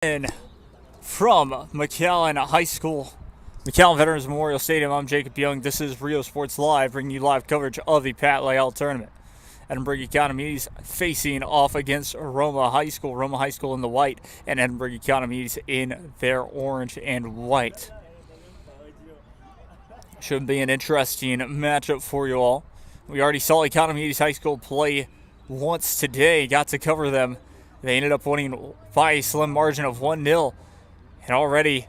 And from McAllen High School, McAllen Veterans Memorial Stadium, I'm Jacob Young. This is Rio Sports Live, bringing you live coverage of the Pat Leal tournament. Edinburg Economies facing off against Roma High School. Roma High School in the white and Edinburg Economies in their orange and white. Should be an interesting matchup for you all. We already saw Economies High School play once today, got to cover them. They ended up winning by a slim margin of 1-0. And already,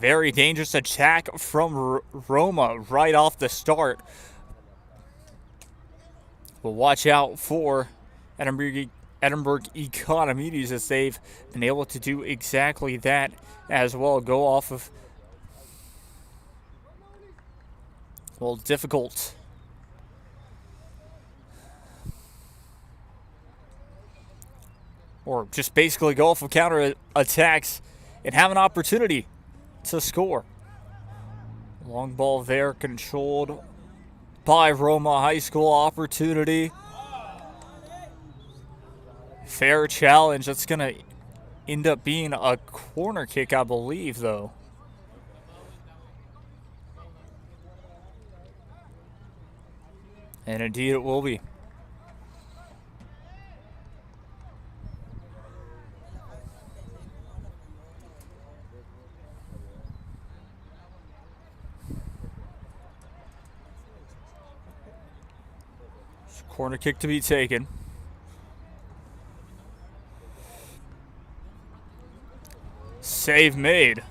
very dangerous attack from Roma right off the start. But watch out for Edinburg Economies, as they've been able to do exactly that as well. Go off of, well, difficult or just basically go off of counter attacks and have an opportunity to score. Long ball there, controlled by Roma High School. Opportunity. Fair challenge. That's going to end up being a corner kick, I believe, though. And indeed it will be. Corner kick to be taken. Save made.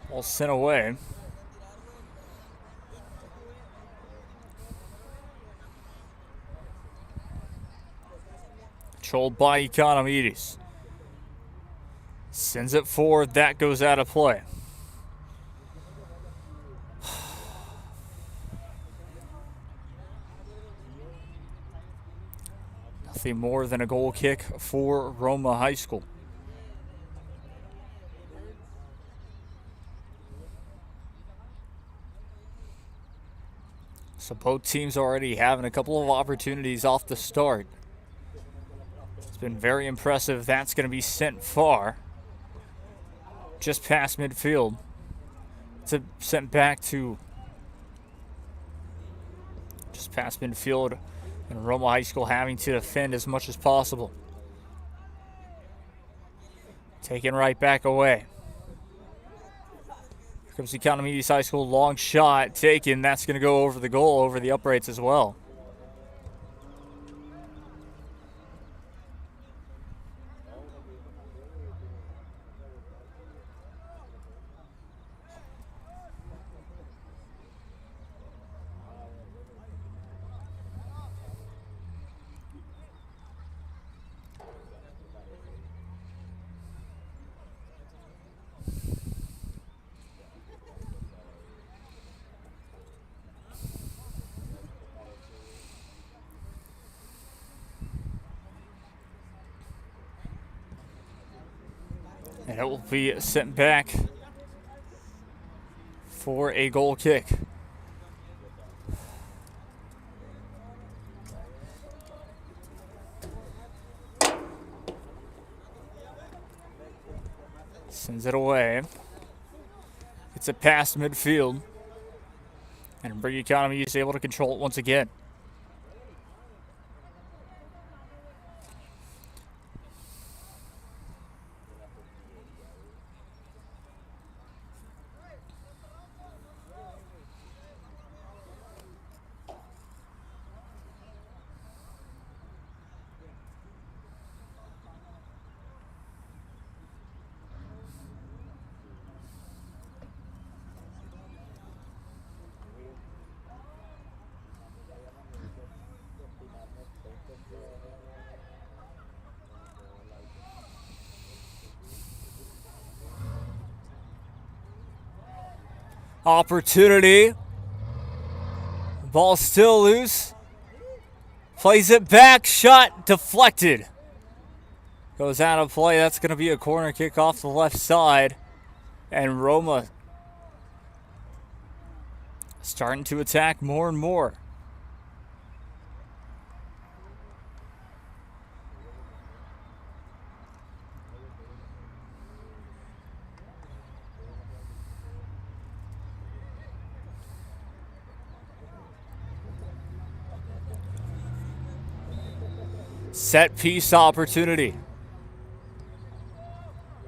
Ball sent away. Controlled by Economides. Sends it forward. That goes out of play. Nothing more than a goal kick for Roma High School. So both teams already having a couple of opportunities off the start. It's been very impressive. That's going to be sent far. Just past midfield. It's sent back to just past midfield. And Roma High School having to defend as much as possible. Taken right back away. Here comes Economies High School. Long shot taken. That's going to go over the goal, over the uprights as well. And it will be sent back for a goal kick. Sends it away. It's a past midfield. And Edinburg Economy is able to control it once again. Opportunity. Ball still loose. Plays it back. Shot deflected. Goes out of play. That's going to be a corner kick off the left side. And Roma starting to attack more and more. Set piece opportunity.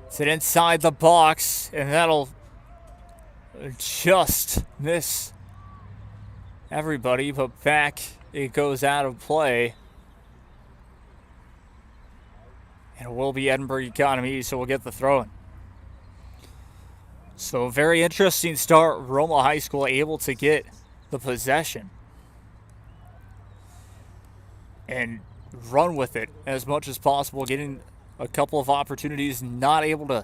It's inside the box, and that'll just miss everybody, but back it goes out of play. And it will be Edinburg Economy, so we'll get the throw in. So very interesting start. Roma High School able to get the possession and run with it as much as possible, getting a couple of opportunities, not able to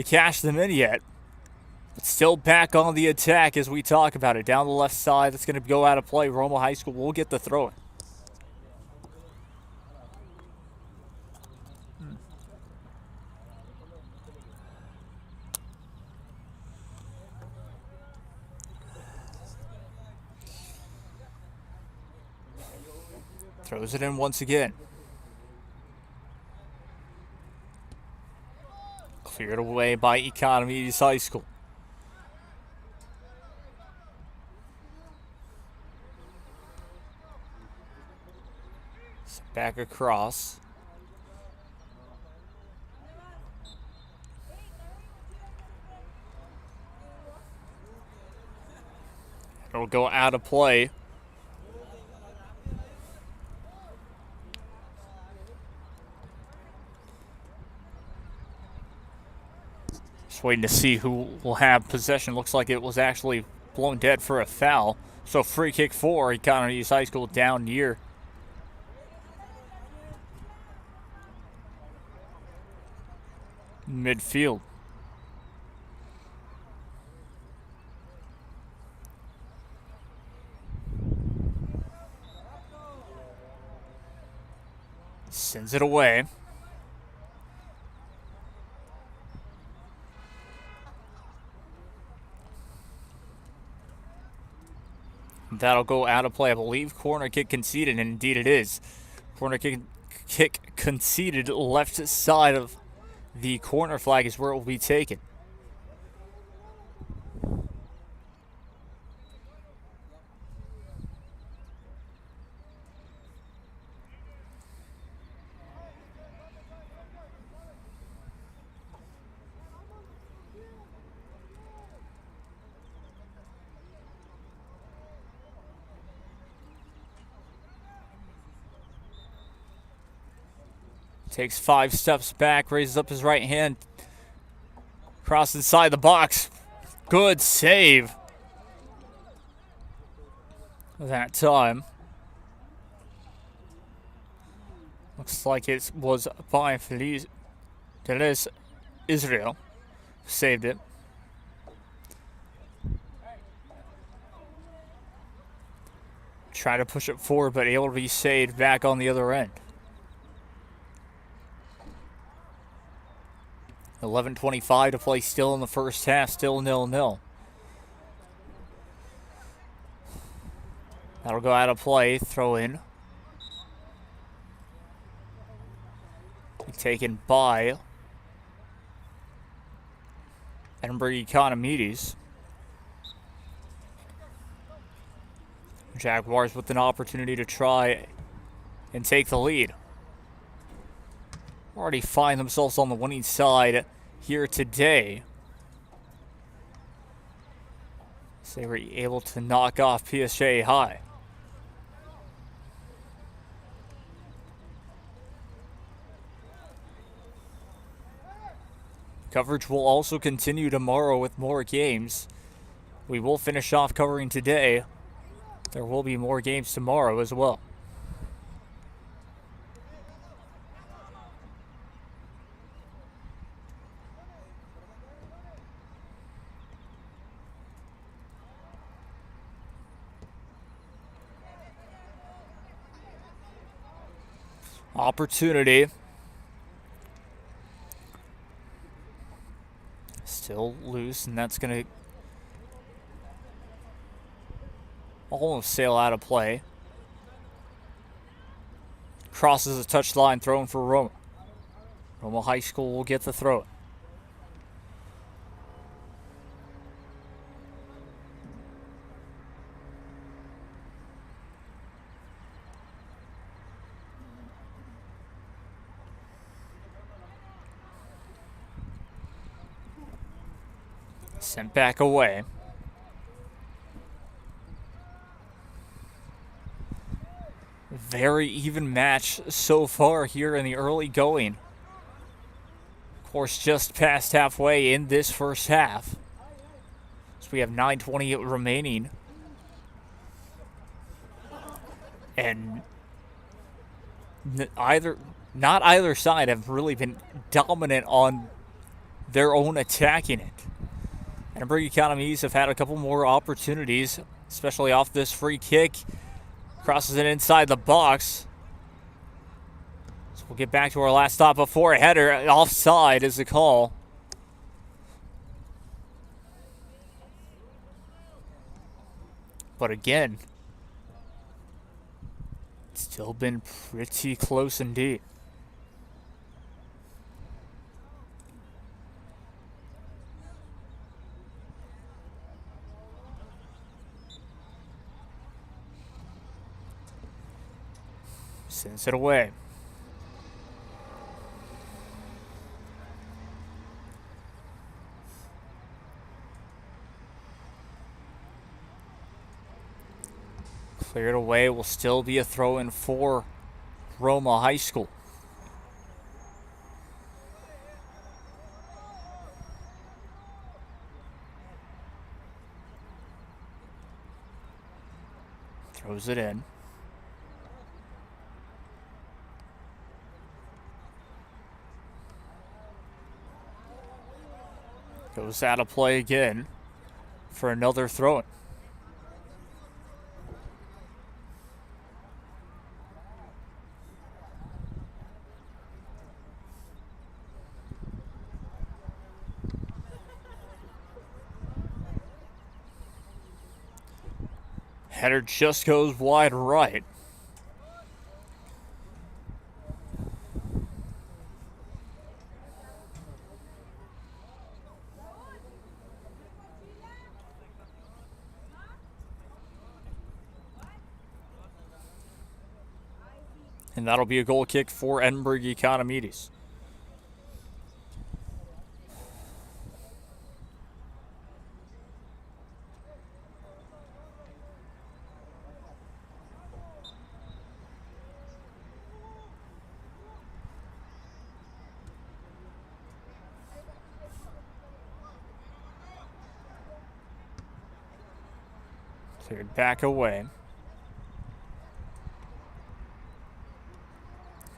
cash them in yet. But still back on the attack as we talk about it. Down the left side, that's going to go out of play. Roma High School will get the throw in. Throws it in once again. Cleared away by Economy High School. So back across. It'll go out of play. Just waiting to see who will have possession. Looks like it was actually blown dead for a foul. So free kick for Economy High School down near midfield. Sends it away. That'll go out of play. I believe corner kick conceded, and indeed it is. Corner kick conceded left side of the corner flag is where it will be taken. Takes 5 steps back, raises up his right hand. Cross inside the box. Good save. That time. Looks like it was by Feliz Israel. Saved it. Try to push it forward, but able to be saved back on the other end. 11:25 to play still in the first half, still 0-0. That'll go out of play, throw in. Taken by Edinburg Economides. Jaguars with an opportunity to try and take the lead. Already find themselves on the winning side here today. So they were able to knock off PSG High. Coverage will also continue tomorrow with more games. We will finish off covering today. There will be more games tomorrow as well. Opportunity. Still loose, and that's going to almost sail out of play. Crosses the touchline, thrown for Roma. Roma High School will get the throw. Sent back away. Very even match so far here in the early going. Of course, just past halfway in this first half. So we have 9:20 remaining. And not either side have really been dominant on their own attacking it. Edinburg Economies have had a couple more opportunities, especially off this free kick. Crosses it inside the box. So we'll get back to our last stop before a header. Offside is the call. But again, it's still been pretty close indeed. Sends it away. Cleared away. Will still be a throw-in for Roma High School. Throws it in. Goes out of play again for another throw-in. Header just goes wide right. And that'll be a goal kick for Edinburg Economies. Cleared back away.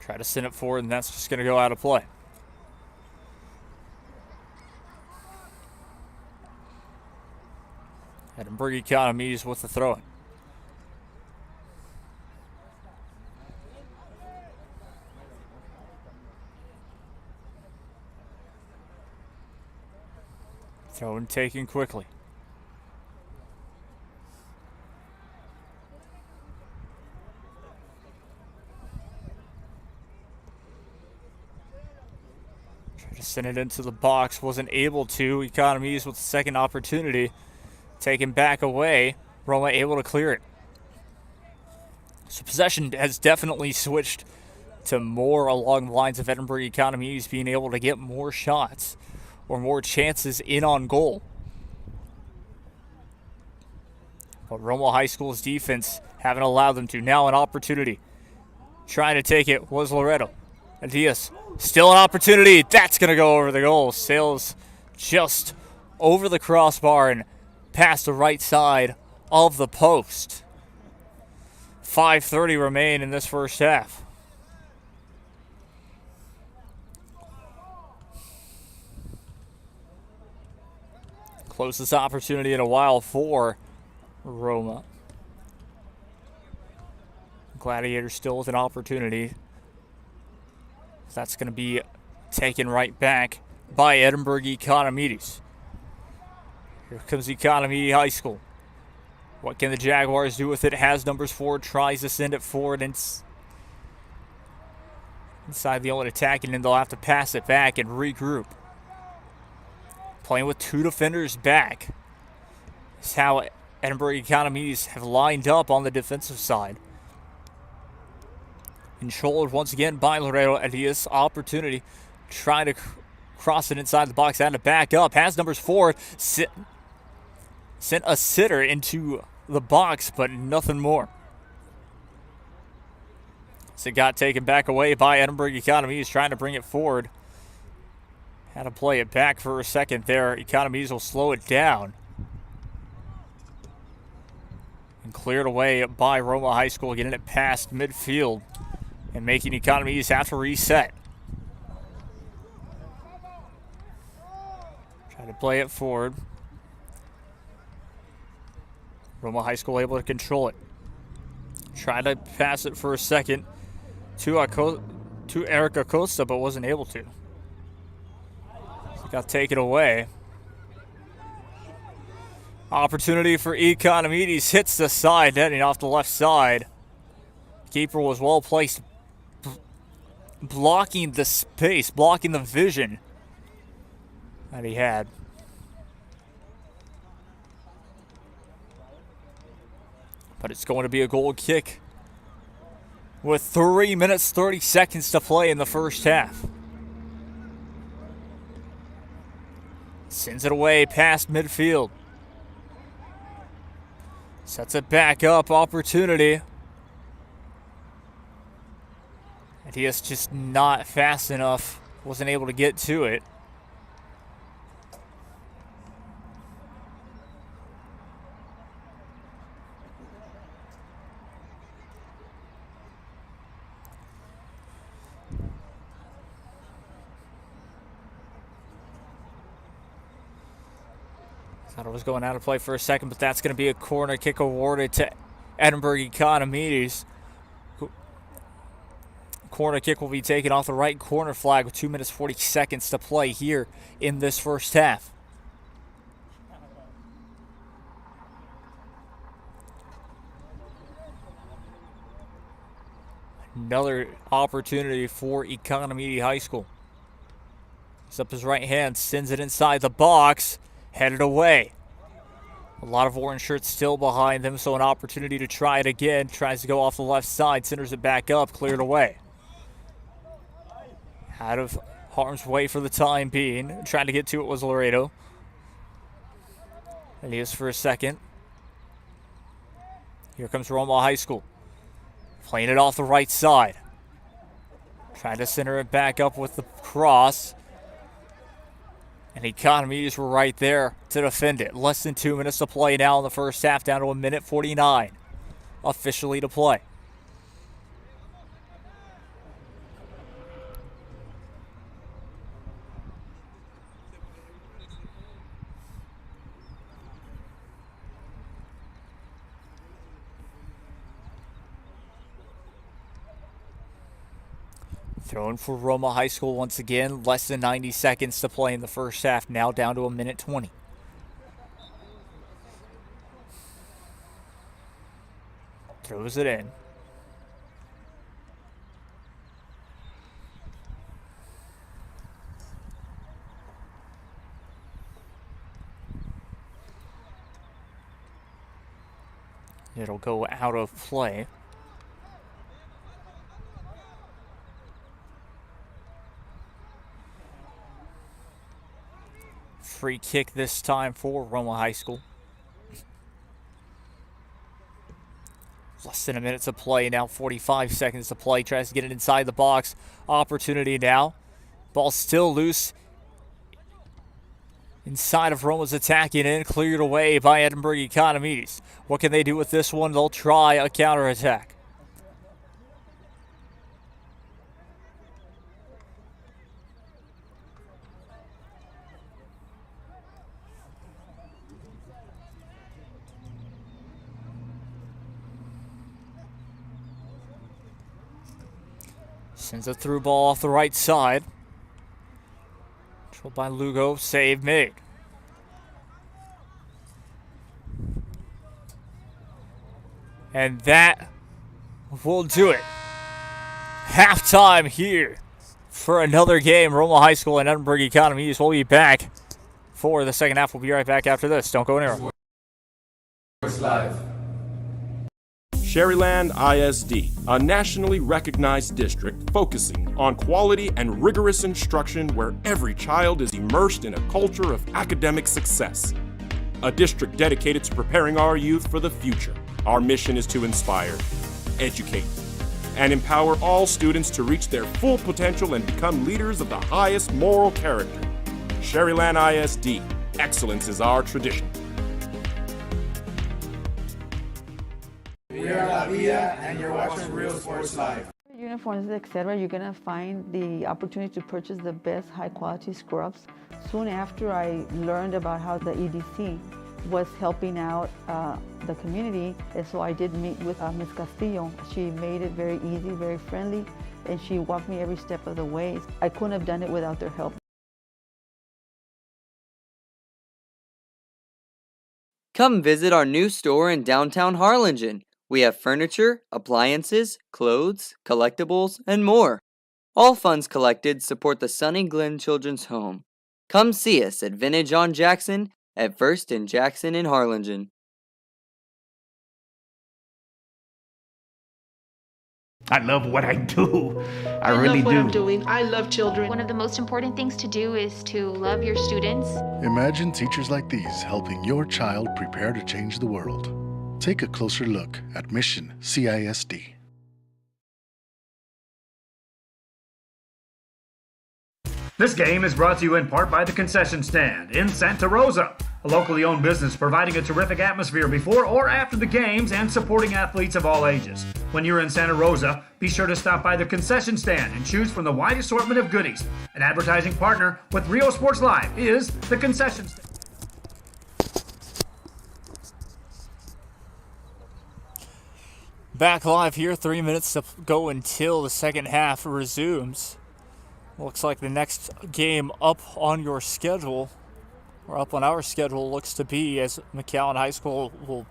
Try to send it forward, and that's just going to go out of play. Edinburg Economies with the throw-in. Throw-in taken quickly. Sent it into the box, wasn't able to. Economies with the second opportunity. Taken back away. Roma able to clear it. So possession has definitely switched to more along the lines of Edinburg Economies being able to get more shots or more chances in on goal. But Roma High School's defense haven't allowed them to. Now an opportunity. Trying to take it was Loretto. And Diaz, still an opportunity. That's going to go over the goal. Sails just over the crossbar and past the right side of the post. 5:30 remain in this first half. Closest opportunity in a while for Roma. Gladiators still with an opportunity. That's going to be taken right back by Edinburg Economies. Here comes Economy High School. What can the Jaguars do with it? Has numbers forward, tries to send it forward inside the own attacking, and they'll have to pass it back and regroup. Playing with two defenders back. That's how Edinburg Economies have lined up on the defensive side. Controlled once again by Loretto. Adias opportunity. Trying to crossed it inside the box, had to back up. Has numbers forward, sent a sitter into the box, but nothing more. So it got taken back away by Edinburg Economy. He's trying to bring it forward. Had to play it back for a second there. Economies will slow it down. And cleared away by Roma High School, getting it past midfield and making Economies have to reset. Try to play it forward. Roma High School able to control it. Tried to pass it for a second to Eric Acosta, but wasn't able to. So got taken away. Opportunity for Economides, hits the side, netting off the left side. Keeper was well placed, blocking the space, blocking the vision that he had. But it's going to be a goal kick with 3 minutes, 30 seconds to play in the first half. Sends it away past midfield. Sets it back up, opportunity. And he is just not fast enough. Wasn't able to get to it. Thought it was going out of play for a second, but that's going to be a corner kick awarded to Edinburg Economides. Corner kick will be taken off the right corner flag with 2 minutes 40 seconds to play here in this first half. Another opportunity for Economy High School. He's up his right hand, sends it inside the box. Headed away. A lot of orange shirts still behind them, so an opportunity to try it again. Tries to go off the left side, centers it back up, cleared away. Out of harm's way for the time being. Trying to get to it was Laredo. And he is for a second. Here comes Roma High School. Playing it off the right side. Trying to center it back up with the cross. And Economies were right there to defend it. Less than 2 minutes to play now in the first half, down to 1:49 officially to play. Thrown for Roma High School once again. Less than 90 seconds to play in the first half. Now down to 1:20. Throws it in. It'll go out of play. Free kick this time for Roma High School. Less than a minute to play now, 45 seconds to play. Tries to get it inside the box. Opportunity now. Ball still loose. Inside of Roma's attacking end, cleared away by Edinburg Economides. What can they do with this one? They'll try a counterattack. Sends a through ball off the right side. Controlled by Lugo. Save made. And that will do it. Halftime here for another game. Roma High School and Edinburg Economies will be back for the second half. We'll be right back after this. Don't go anywhere. Live. Sherryland ISD, a nationally recognized district focusing on quality and rigorous instruction where every child is immersed in a culture of academic success. A district dedicated to preparing our youth for the future. Our mission is to inspire, educate, and empower all students to reach their full potential and become leaders of the highest moral character. Sherryland ISD, excellence is our tradition. We are La Via, and you're watching Real Sports Live. Uniforms, etc., you're going to find the opportunity to purchase the best high-quality scrubs. Soon after I learned about how the EDC was helping out the community, and so I did meet with Ms. Castillo. She made it very easy, very friendly, and she walked me every step of the way. I couldn't have done it without their help. Come visit our new store in downtown Harlingen. We have furniture, appliances, clothes, collectibles, and more. All funds collected support the Sunny Glen Children's Home. Come see us at Vintage on Jackson at First and Jackson in Harlingen. I love what I do. I really love what do. I'm doing. I love children. One of the most important things to do is to love your students. Imagine teachers like these helping your child prepare to change the world. Take a closer look at Mission CISD. This game is brought to you in part by the Concession Stand in Santa Rosa, a locally owned business providing a terrific atmosphere before or after the games and supporting athletes of all ages. When you're in Santa Rosa, be sure to stop by the Concession Stand and choose from the wide assortment of goodies. An advertising partner with Rio Sports Live is the Concession Stand. Back live here, 3 minutes to go until the second half resumes. Looks like the next game up on your schedule, or up on our schedule, looks to be as McAllen High School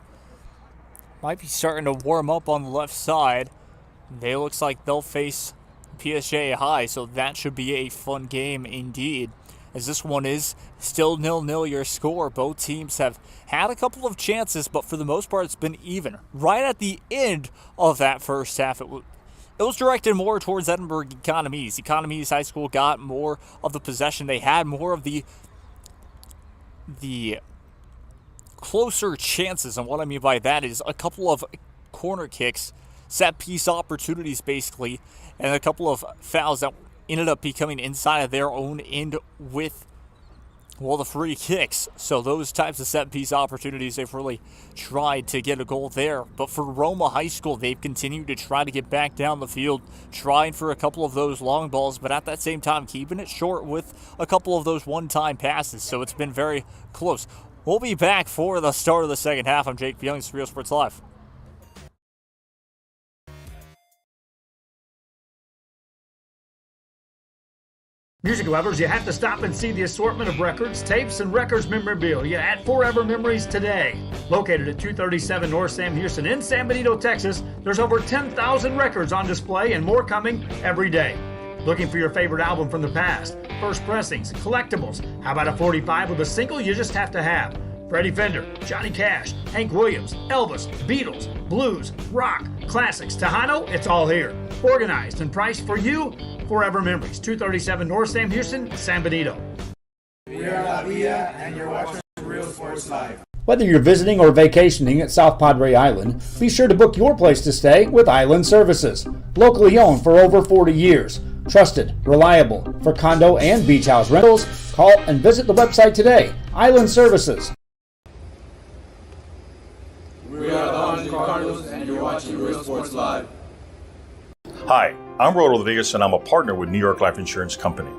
might be starting to warm up on the left side. They looks like they'll face PSJ High, so that should be a fun game indeed. As this one is still 0-0 your score. Both teams have had a couple of chances, but for the most part it's been even. Right at the end of that first half, it was directed more towards Edinburg Economies. Economies High School got more of the possession. They had more of the closer chances, and what I mean by that is a couple of corner kicks, set piece opportunities basically, and a couple of fouls that ended up becoming inside of their own end with, well, the free kicks. So those types of set piece opportunities, they've really tried to get a goal there. But for Roma High School, they've continued to try to get back down the field, trying for a couple of those long balls, but at that same time keeping it short with a couple of those one-time passes. So it's been very close. We'll be back for the start of the second half. I'm Jake Young, it's Real Sports Live. Music lovers, you have to stop and see the assortment of records, tapes, and records memorabilia at Forever Memories today. Located at 237 North Sam Houston in San Benito, Texas, there's over 10,000 records on display and more coming every day. Looking for your favorite album from the past, first pressings, collectibles? How about a 45 with a single you just have to have? Freddie Fender, Johnny Cash, Hank Williams, Elvis, Beatles, blues, rock, classics, Tejano, it's all here. Organized and priced for you. Forever Memories, 237 North Sam Houston, San Benito. We are La Via, and you're watching Real Sports Live. Whether you're visiting or vacationing at South Padre Island, be sure to book your place to stay with Island Services. Locally owned for over 40 years. Trusted, reliable for condo and beach house rentals. Call and visit the website today. Island Services. We are the Harlingen Cardinals, and you're watching Real Sports Live. Hi, I'm Rodolfo Vegas, and I'm a partner with New York Life Insurance Company.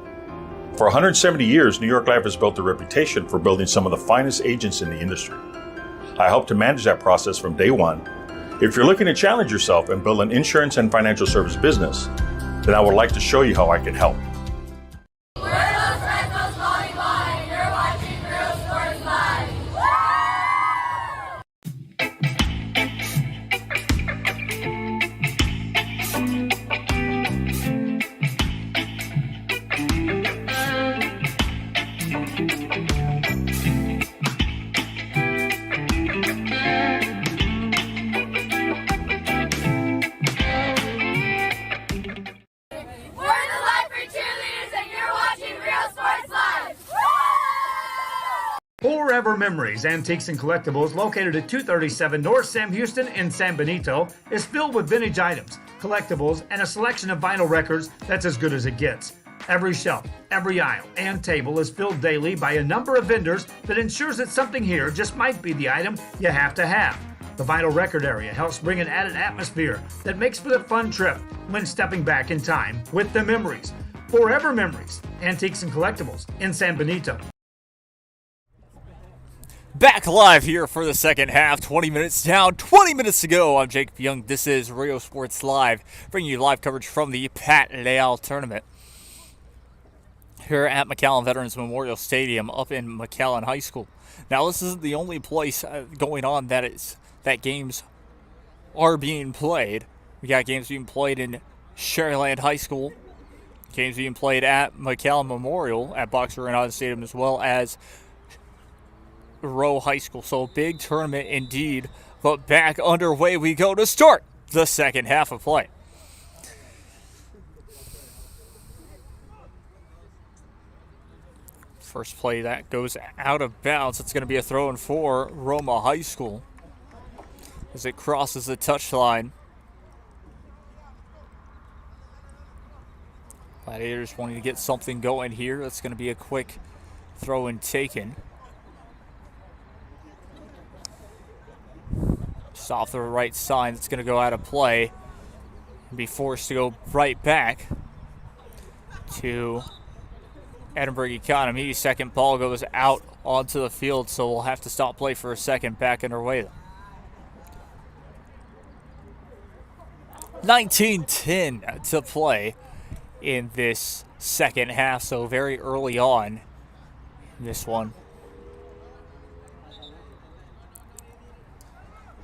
For 170 years, New York Life has built a reputation for building some of the finest agents in the industry. I help to manage that process from day one. If you're looking to challenge yourself and build an insurance and financial service business, then I would like to show you how I can help. Forever Memories, Antiques and Collectibles, located at 237 North Sam Houston in San Benito, is filled with vintage items, collectibles, and a selection of vinyl records that's as good as it gets. Every shelf, every aisle, and table is filled daily by a number of vendors that ensures that something here just might be the item you have to have. The vinyl record area helps bring an added atmosphere that makes for the fun trip when stepping back in time with the memories. Forever Memories, Antiques and Collectibles in San Benito. Back live here for the second half. 20 minutes down, 20 minutes to go. I'm Jacob Young. This is Rio Sports Live, bringing you live coverage from the Pat Leal tournament here at McAllen Veterans Memorial Stadium up in McAllen High School. Now, this isn't the only place going on that games are being played. We got games being played in Sharyland High School, games being played at McAllen Memorial at Boxer Arena Stadium, as well as Rowe High School. So a big tournament indeed, but back underway we go to start the second half of play. First play that goes out of bounds. It's going to be a throw in for Roma High School as it crosses the touchline. Gladiators wanting to get something going here. That's going to be a quick throw and taken. Just off the right side, it's going to go out of play and be forced to go right back to Edinburg Economy. Second ball goes out onto the field, so we'll have to stop play for a second. Back underway. 19-10 to play in this second half, so very early on in this one.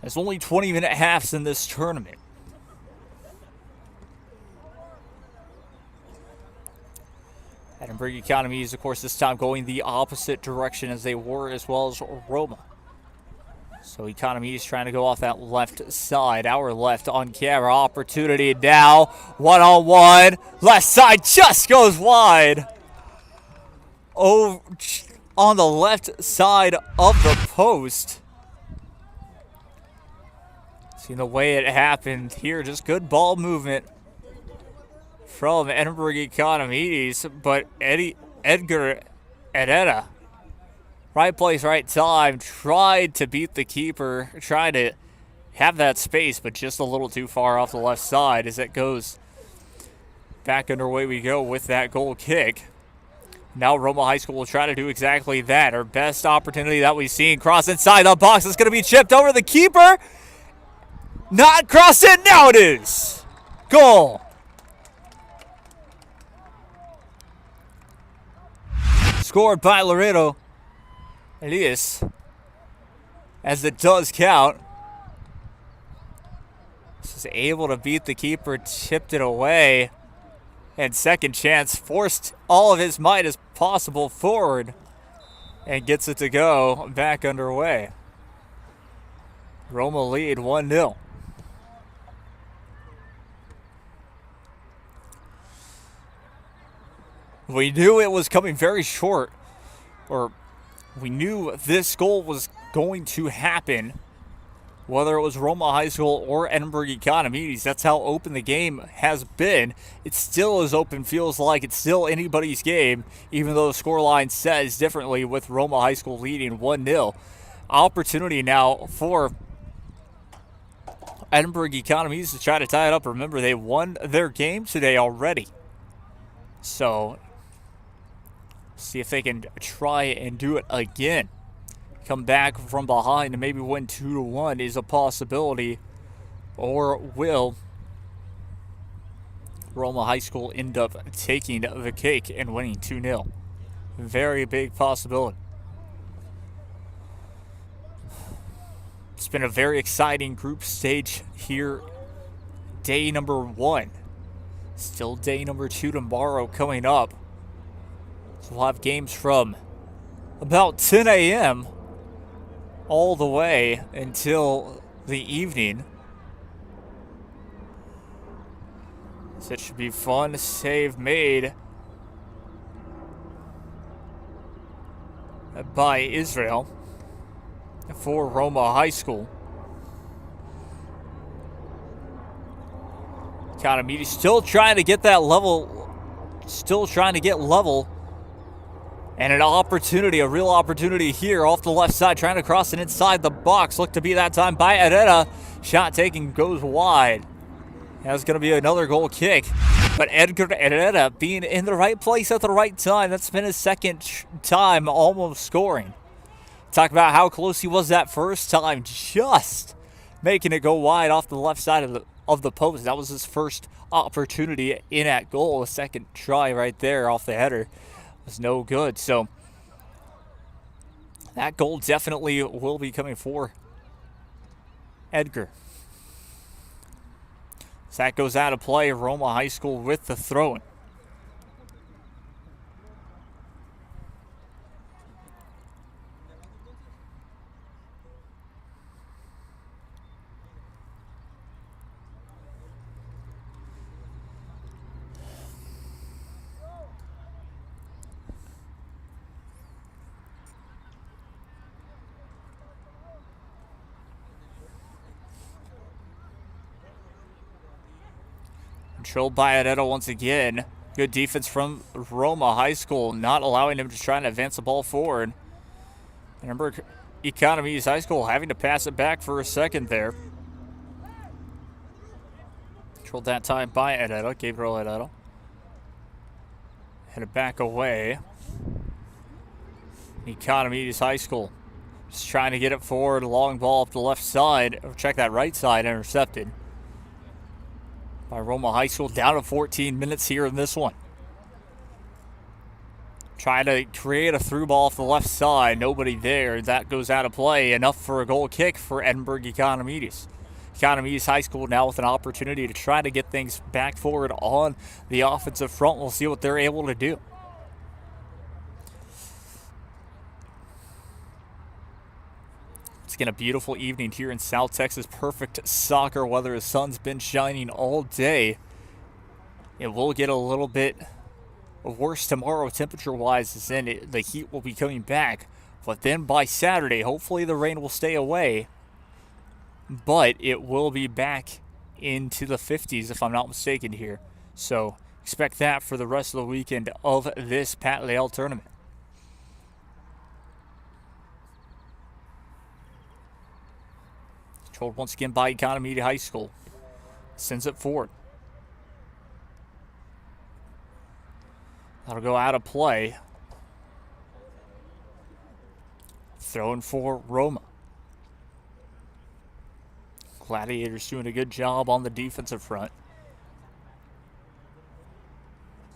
There's only 20-minute halves in this tournament. Edinburg Economy is, of course, this time going the opposite direction as they were, as well as Roma. So Economy is trying to go off that left side. Our left on camera opportunity now. One-on-one. Left side just goes wide. Oh, on the left side of the post. See the way it happened here. Just good ball movement from Edinburg Economies, but Edgar Herrera, right place, right time, tried to beat the keeper, tried to have that space, but just a little too far off the left side as it goes back underway we go with that goal kick. Now Roma High School will try to do exactly that. Our best opportunity that we've seen. Cross inside the box. It's going to be chipped over the keeper. Not crossed in. Now it is. Goal. Scored by Laredo Elias, as it does count. This is able to beat the keeper, chipped it away, and second chance, forced all of his might as possible forward and gets it to go back underway. Roma lead 1-0. We knew it was coming very short, or we knew this goal was going to happen, whether it was Roma High School or Edinburg Economies. That's how open the game has been. It still is open, feels like it's still anybody's game, even though the scoreline says differently with Roma High School leading 1-0. Opportunity now for Edinburg Economies to try to tie it up. Remember, they won their game today already. So see if they can try and do it again. Come back from behind and maybe win 2-1 is a possibility. Or will Roma High School end up taking the cake and winning 2-0? Very big possibility. It's been a very exciting group stage here. Day number 1. Still day number 2 tomorrow coming up. So we'll have games from about 10 a.m. all the way until the evening. So it should be fun. Save made by Israel. for Roma High School. Economidi still trying to get that level, And an opportunity, a real opportunity here off the left side, trying to cross it inside the box. Look to be that time by Herrera. Shot taken goes wide. That's going to be another goal kick. But Edgar Herrera being in the right place at the right time. That's been his second time almost scoring. Talk about how close he was that first time, just making it go wide off the left side of the post. That was his first opportunity in at goal. A second try right there off the header was no good. So that goal definitely will be coming for Edgar. So that goes out of play. Roma High School with the throw-in. Controlled by Herrera once again. Good defense from Roma High School, not allowing him to try and advance the ball forward. Remember, Economy's High School having to pass it back for a second there. Controlled that time by Herrera, Gabriel Herrera. Headed back away. Economy's High School just trying to get it forward. Long ball up the left side, or check that right side, intercepted by Roma High School. Down to 14 minutes here in this one. Trying to create a through ball off the left side. Nobody there. That goes out of play. Enough for a goal kick for Edinburg Economidis. Economidis High School now with an opportunity to try to get things back forward on the offensive front. We'll see what they're able to do. It's been a beautiful evening here in South Texas. Perfect soccer weather. The sun's been shining all day. It will get a little bit worse tomorrow temperature-wise, as then the heat will be coming back. But then by Saturday, hopefully the rain will stay away. But it will be back into the 50s, if I'm not mistaken here. So expect that for the rest of the weekend of this Pat Leal tournament. Controlled once again by Economidi High School. Sends it forward. That'll go out of play. Throwing for Roma. Gladiators doing a good job on the defensive front.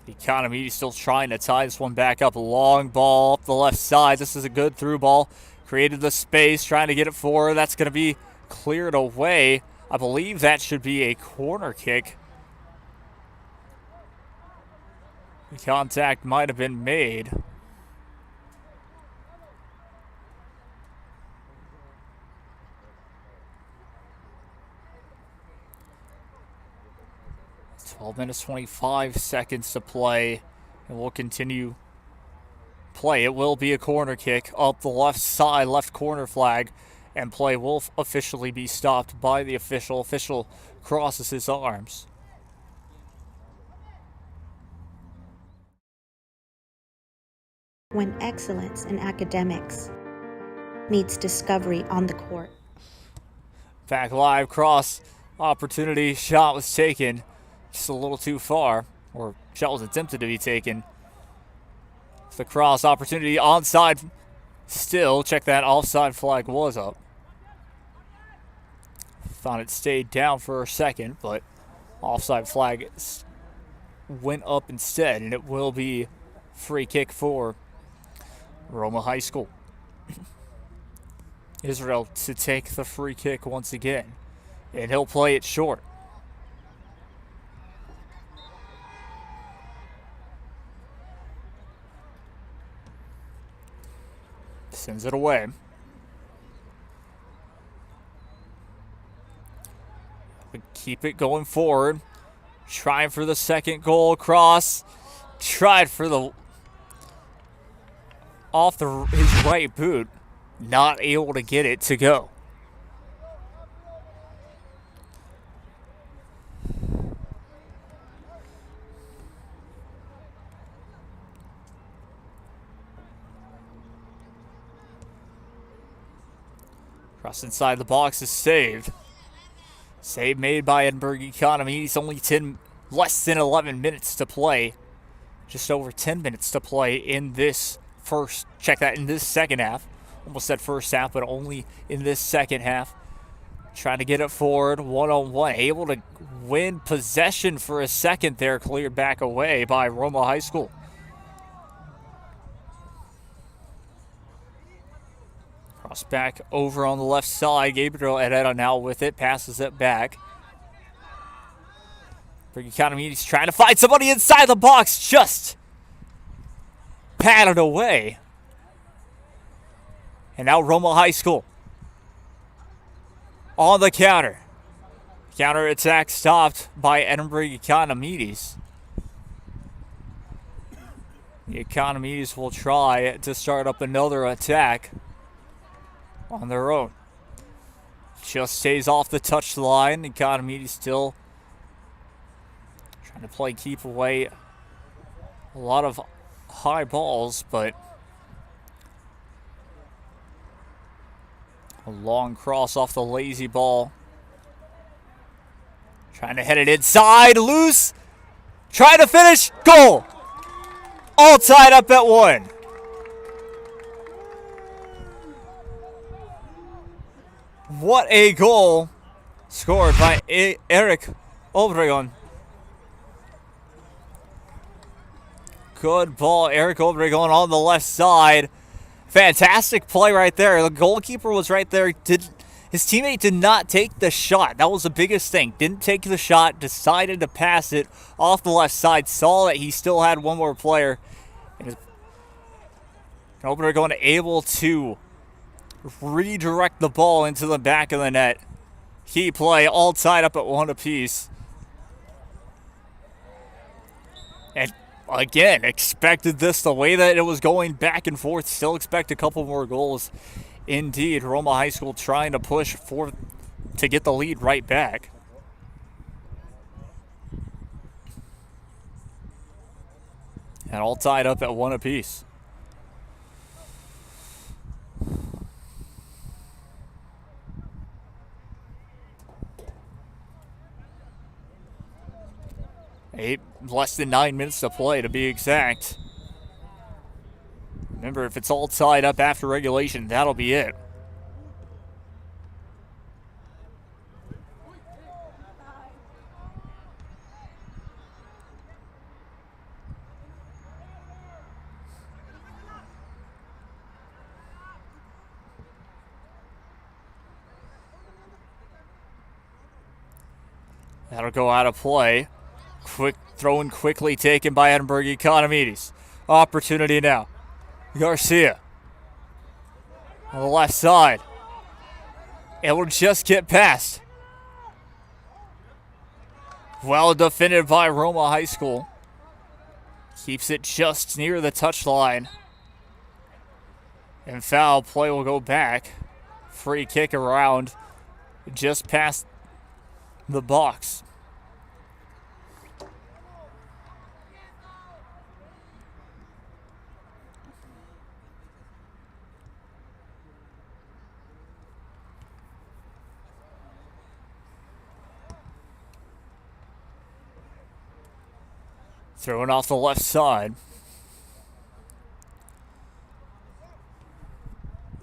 Economidi still trying to tie this one back up. Long ball up the left side. This is a good through ball. Created the space, trying to get it forward. That's going to be cleared away. I believe that should be a corner kick. The contact might have been made. It's 12 minutes, 25 seconds to play, and we'll continue play. It will be a corner kick up the left side, left corner flag. And play will officially be stopped by the official. Official crosses his arms. When excellence in academics meets discovery on the court. Back live, cross opportunity. Shot was taken just a little too far. Or shot was attempted to be taken. The cross opportunity onside. Still, check that offside flag was up. Thought it stayed down for a second, but offside flag went up instead, and it will be free kick for Roma High School. Israel to take the free kick once again, and he'll play it short. Sends it away. Keep it going forward. Trying for the second goal. Cross. Tried for the... Off his right boot. not able to get it to go. Cross inside the box is saved. Save made by Edinburg Economy. He's only less than 11 minutes to play. Just over 10 minutes to play in this in this second half. Almost said first half, but only in this second half. Trying to get it forward, one-on-one. Able to win possession for a second there. Cleared back away by Roma High School. Cross back over on the left side. Gabriel Herrera now with it. Passes it back. Edinburg Economy is trying to find somebody inside the box. Just patted away. And now Roma High School on the counter. Counter attack stopped by Edinburg Economies. The Economies will try to start up another attack on their own. Just stays off the touch line. Economies still trying to play keep away. A lot of high balls, but a long cross off the lazy ball. Trying to head it inside. Loose. Trying to finish. Goal. All tied up at 1. What a goal scored by Eric Obregon. Good ball. Eric Obregon on the left side. Fantastic play right there. The goalkeeper was right there. His teammate did not take the shot. That was the biggest thing. Didn't take the shot. Decided to pass it off the left side. Saw that he still had one more player. And Obregon able to redirect the ball into the back of the net. Key play, all tied up at 1 apiece. And again, expected this the way that it was going back and forth. Still expect a couple more goals. Indeed, Roma High School trying to push forth to get the lead right back. And all tied up at 1 apiece. Less than 9 minutes to play, to be exact. Remember, if it's all tied up after regulation, that'll be it. That'll go out of play. Quick throw in quickly taken by Edinburg Economies. Opportunity now. Garcia on the left side. It will just get past. Well defended by Roma High School. Keeps it just near the touchline. And foul play will go back. Free kick around just past the box. Throwing off the left side.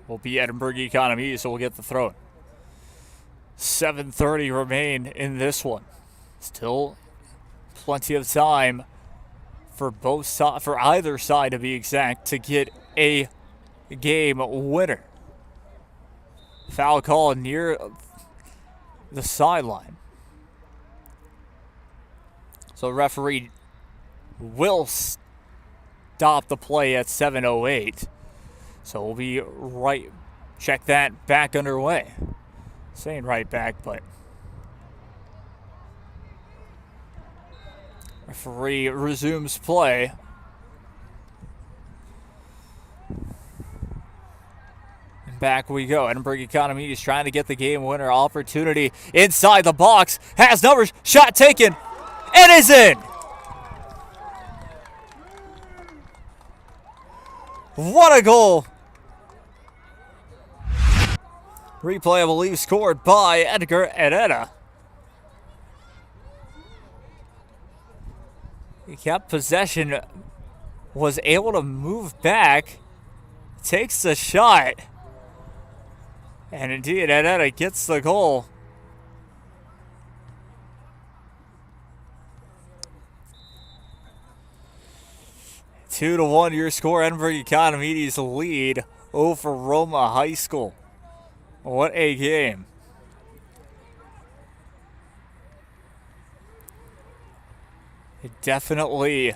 Will be Edinburg Economy, so we'll get the throw. 7:30 remain in this one. Still plenty of time for either side to be exact to get a game winner. Foul call near the sideline. So referee will stop the play at 7:08. So we'll be right, check that back underway. Saying right back, but referee resumes play. back we go. Edinburg Economy is trying to get the game winner opportunity inside the box. Has numbers. Shot taken. It is in. What a goal. Replay, I believe, scored by Edgar Herrera. He kept possession, was able to move back, takes the shot, and indeed Herrera gets the goal. Two to 1 your score. Edinburg Economy's lead over Roma High School. What a game. It definitely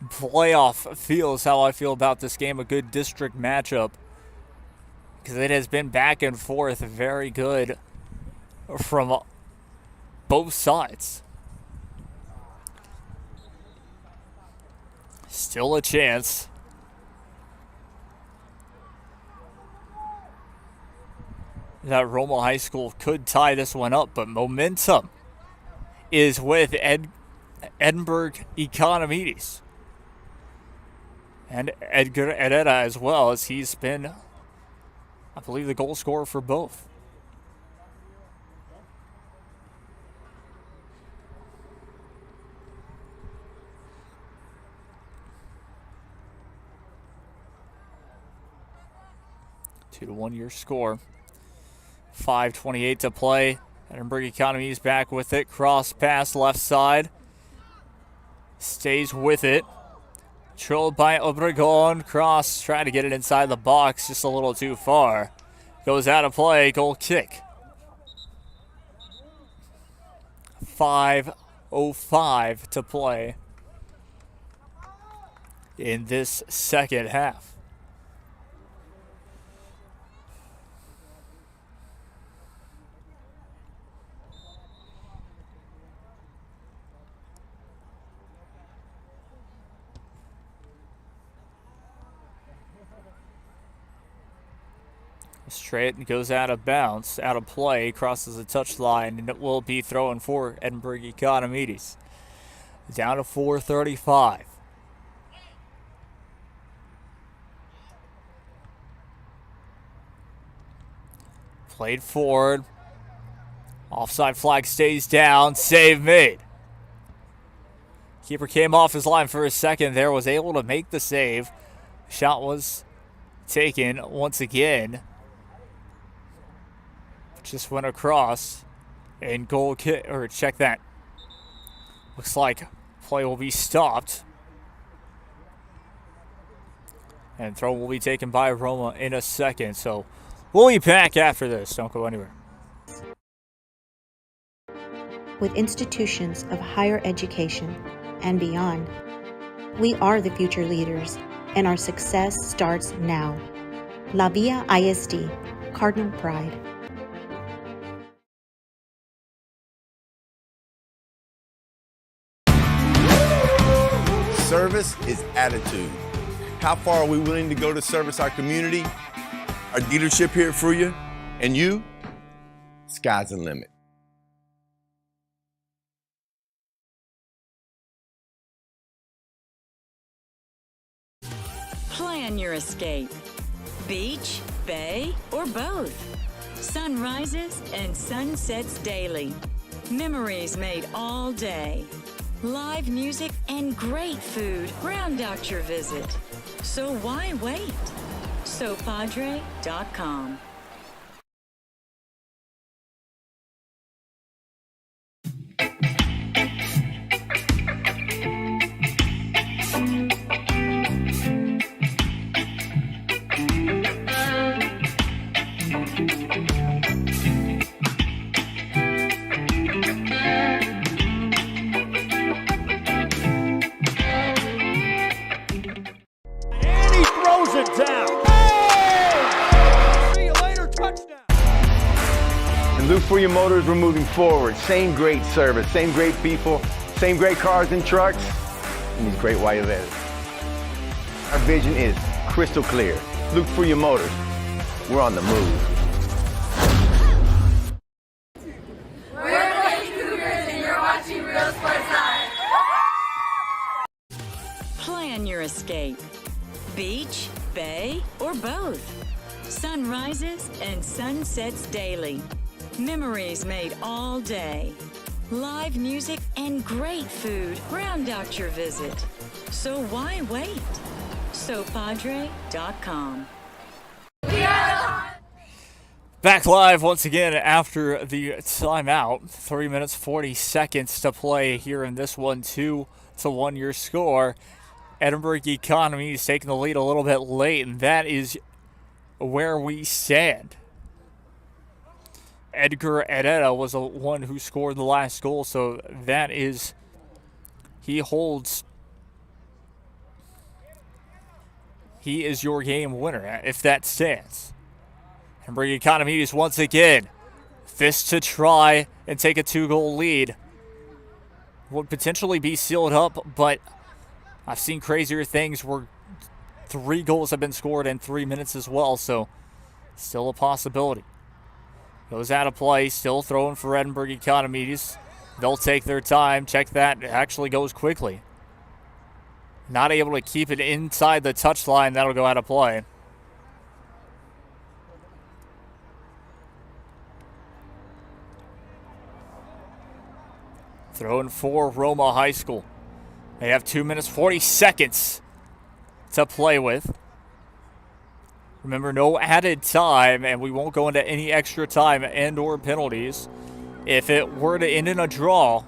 playoff feels how I feel about this game. A good district matchup because it has been back and forth, very good from both sides. Still a chance. That Roma High School could tie this one up, but momentum is with Edinburg Economides. And Edgar Herrera as well, as he's been, I believe, the goal scorer for both. Two to 1 your score. 5:28 to play. Edinburg Economy is back with it. Cross pass left side. Stays with it. Controlled by Obregon. Cross trying to get it inside the box. Just a little too far. Goes out of play. Goal kick. 5:05 to play in this second half. Straight and goes out of bounds, out of play, crosses the touchline, and it will be thrown for Edinburg Economides. Down to 4:35. Played forward. Offside flag stays down. Save made. Keeper came off his line for a second there, was able to make the save. Shot was taken once again. Just went across and goal kick, or check that. Looks like play will be stopped. And throw will be taken by Roma in a second. So we'll be back after this. Don't go anywhere. With institutions of higher education and beyond, we are the future leaders, and our success starts now. La Villa ISD, Cardinal Pride. Service is attitude. How far are we willing to go to service our community, our dealership here at Fruya, and you? Sky's the limit. Plan your escape. Beach, bay, or both. Sunrises and sunsets daily. Memories made all day. Live music and great food round out your visit. So why wait? SoPadre.com. For your motors, we're moving forward. Same great service, same great people, same great cars and trucks, and these great white letters. Our vision is crystal clear. Look for your motors. We're on the move. We're the Lady Cougars and you're watching Real Sports Live. Plan your escape. Beach, bay, or both. Sunrises and sunsets daily. Memories made all day. Live music and great food round out your visit. So why wait? SoPadre.com. Back live once again after the timeout. 3 minutes, 40 seconds to play here in this one. 2-1 your score. Edinburgh Economy is taking the lead a little bit late, and that is where we stand. Edgar Herrera was the one who scored the last goal, so that is, he is your game winner if that stands. Edinburgh Economy is once again fist to try and take a 2-goal lead. Would potentially be sealed up, but I've seen crazier things where 3 goals have been scored in 3 minutes as well, so still a possibility. Goes out of play, still throwing for Edinburgh Economies. They'll take their time. Check that. It actually goes quickly. Not able to keep it inside the touchline. That'll go out of play. Throwing for Roma High School. They have 2 minutes, 40 seconds to play with. Remember, no added time, and we won't go into any extra time and or penalties. If it were to end in a draw,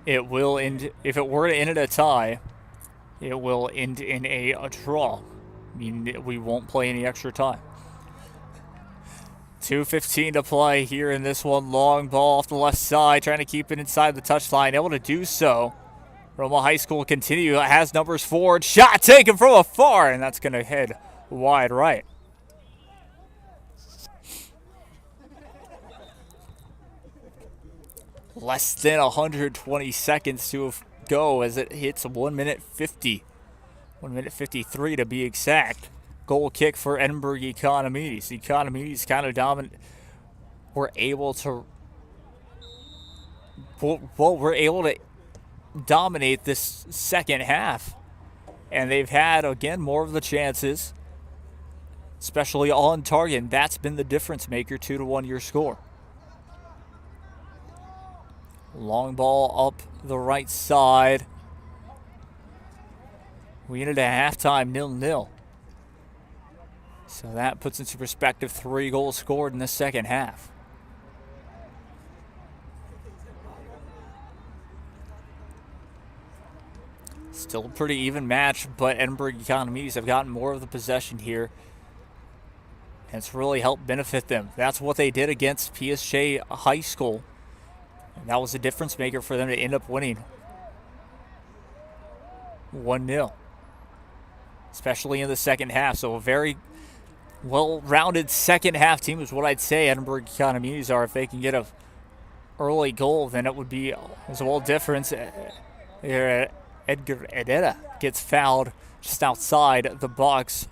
it will end. If it were to end in a tie, it will end in a draw. I mean, we won't play any extra time. 2:15 to play here in this one. Long ball off the left side, trying to keep it inside the touchline. Able to do so. Roma High School continue. Has numbers forward. Shot taken from afar, and that's going to head wide right. Less than 120 seconds to go as it hits 1 minute 50. 1 minute 53 to be exact. Goal kick for Edinburgh Economies. Economies kind of dominant. We're able to dominate this second half. And they've had, again, more of the chances, especially on target. That's been the difference maker, 2-1 your score. Long ball up the right side. We ended at halftime 0-0. So that puts into perspective 3 goals scored in the second half. Still a pretty even match, but Edinburgh Economies have gotten more of the possession here. And it's really helped benefit them. That's what they did against PSG High School. And that was a difference maker for them to end up winning 1-0. Especially in the second half. So a very well-rounded second half team is what I'd say Edinburgh Economies are. If they can get an early goal, then it would be as well difference. Edgar Herrera gets fouled just outside the box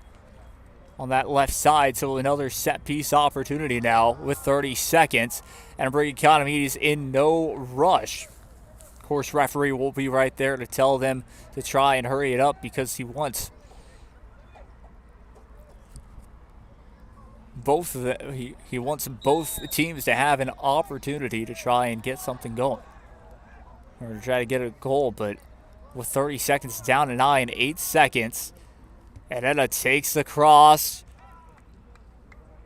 on that left side. So another set-piece opportunity now with 30 seconds. Edinburgh Economies in no rush. Of course, referee will be right there to tell them to try and hurry it up because he wants he wants both teams to have an opportunity to try and get something going or to try to get a goal. But with 30 seconds down to 9, 8 seconds, Herrera takes the cross.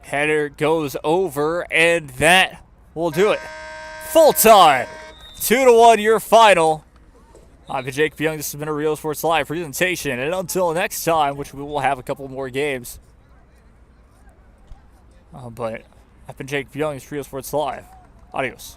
Header goes over, and that will do it. Full time. 2-1 your final. I've been Jake Young. This has been a Real Sports Live presentation. And until next time, which we will have a couple more games. But I've been Jake Young. It's Real Sports Live. Adios.